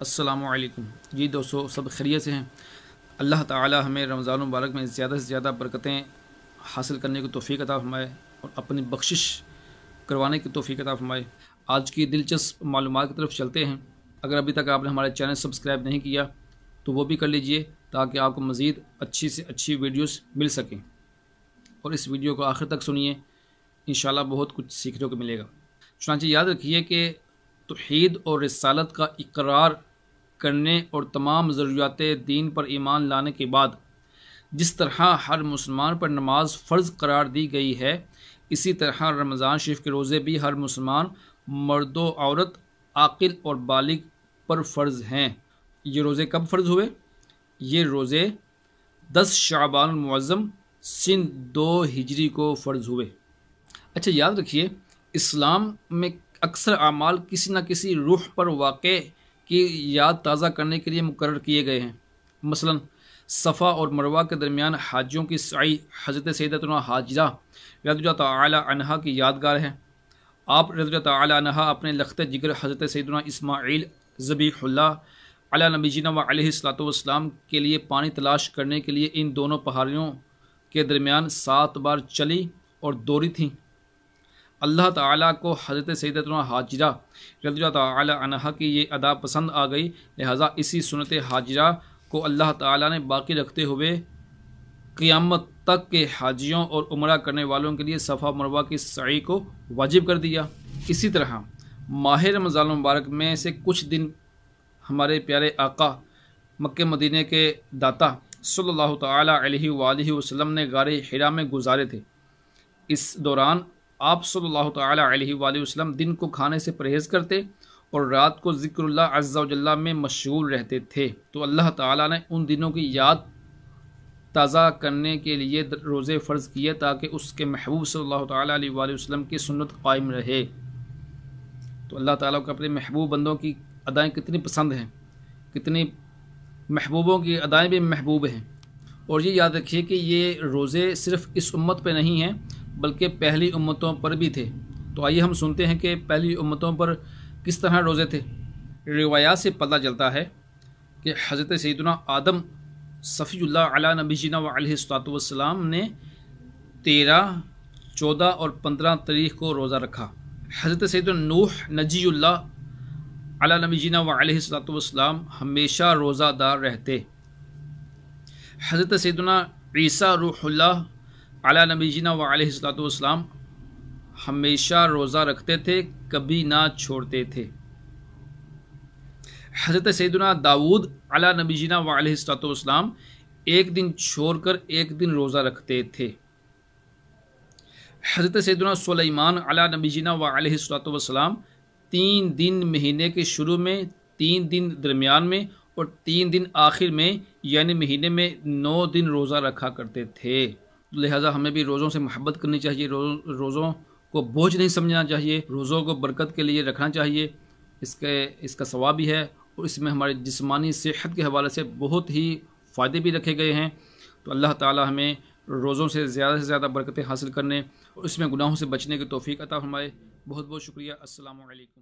السلام علیکم جی دوستو، سب خیریت سے ہیں؟ اللہ تعالی ہمیں رمضان المبارک میں زیادہ سے زیادہ برکتیں حاصل کرنے کی توفیق عطا فرمائے اور اپنی بخشش کروانے کی توفیق عطا فرمائے۔ آج کی دلچسپ معلومات کی طرف چلتے ہیں۔ اگر ابھی تک آپ نے ہمارے چینل سبسکرائب نہیں کیا تو وہ بھی کر لیجئے تاکہ آپ کو مزید اچھی سے اچھی ویڈیوز مل سکیں، اور اس ویڈیو کو آخر تک سنیے، انشاءاللہ بہت کچھ سیکھنے کو ملے گا۔ چنانچہ یاد رکھیے کہ توحید اور رسالت کا اقرار کرنے اور تمام ضروریات دین پر ایمان لانے کے بعد جس طرح ہر مسلمان پر نماز فرض قرار دی گئی ہے، اسی طرح رمضان شریف کے روزے بھی ہر مسلمان مرد و عورت، عاقل اور بالغ پر فرض ہیں۔ یہ روزے کب فرض ہوئے؟ یہ روزے 10 شعبان المعظم سن 2 ہجری کو فرض ہوئے۔ اچھا، یاد رکھیے اسلام میں اکثر اعمال کسی نہ کسی روح پر واقع کی یاد تازہ کرنے کے لیے مقرر کیے گئے ہیں۔ مثلا صفا اور مروہ کے درمیان حاجیوں کی سعی حضرت سیدتنا حاجرہ رضی اللہ تعالی عنہا کی یادگار ہے۔ آپ رضی اللہ تعالی عنہا اپنے لخت جگر حضرت سیدنا اسماعیل ذبیح اللہ علی نبینا و علیہ الصلوۃ والسلام کے لیے پانی تلاش کرنے کے لیے ان دونوں پہاڑیوں کے درمیان 7 بار چلی اور دوڑی تھیں۔ اللہ تعالیٰ کو حضرت سیدتنا حاجرہ رضی اللہ تعالی عنہا کی یہ ادا پسند آ گئی، لہٰذا اسی سنت حاجرہ کو اللہ تعالیٰ نے باقی رکھتے ہوئے قیامت تک کے حاجیوں اور عمرہ کرنے والوں کے لیے صفا مروہ کی سعی کو واجب کر دیا۔ اسی طرح ماہ رمضان المبارک میں سے کچھ دن ہمارے پیارے آقا مکہ مدینہ کے داتا صلی اللہ تعالی علیہ وآلہ وسلم نے غار حرا میں گزارے تھے۔ اس دوران آپ صلی اللہ تعالی علیہ وآلہ وسلم دن کو کھانے سے پرہیز کرتے اور رات کو ذکر اللہ عز و جل میں مشغول رہتے تھے، تو اللہ تعالیٰ نے ان دنوں کی یاد تازہ کرنے کے لیے روزے فرض کیے تاکہ اس کے محبوب صلی اللہ تعالی علیہ وآلہ وسلم کی سنت قائم رہے۔ تو اللہ تعالیٰ کو اپنے محبوب بندوں کی ادائیں کتنی پسند ہیں، کتنی محبوبوں کی ادائیں بھی محبوب ہیں۔ اور یہ یاد رکھیے کہ یہ روزے صرف اس امت پہ نہیں ہیں بلکہ پہلی امتوں پر بھی تھے۔ تو آئیے ہم سنتے ہیں کہ پہلی امتوں پر کس طرح روزے تھے۔ روایات سے پتہ چلتا ہے کہ حضرت سیدنا آدم صفی اللہ علی نبینا و علیہ الصلوۃ والسلام نے 13، 14 اور 15 تاریخ کو روزہ رکھا۔ حضرت سیدنا نوح نجی اللہ علی نبینا و علیہ الصلوۃ والسلام ہمیشہ روزہ دار رہتے۔ حضرت سیدنا عیسیٰ روح اللہ علی نبینا و علیہ الصلوۃ والسلام ہمیشہ روزہ رکھتے تھے، کبھی نہ چھوڑتے تھے۔ حضرت سیدنا داؤد علی نبینا و علیہ الصلوۃ والسلام ایک دن چھوڑ کر ایک دن روزہ رکھتے تھے۔ حضرت سیدنا سلیمان علی نبینا و علیہ الصلوۃ والسلام 3 دن مہینے کے شروع میں، 3 دن درمیان میں اور 3 دن آخر میں، یعنی مہینے میں 9 دن روزہ رکھا کرتے تھے۔ لہٰذا ہمیں بھی روزوں سے محبت کرنی چاہیے، روزوں کو بوجھ نہیں سمجھنا چاہیے، روزوں کو برکت کے لیے رکھنا چاہیے۔ اس کا ثواب بھی ہے اور اس میں ہماری جسمانی صحت کے حوالے سے بہت ہی فائدے بھی رکھے گئے ہیں۔ تو اللہ تعالی ہمیں روزوں سے زیادہ برکتیں حاصل کرنے اور اس میں گناہوں سے بچنے کی توفیق عطا فرمائے۔ بہت بہت شکریہ۔ السلام علیکم۔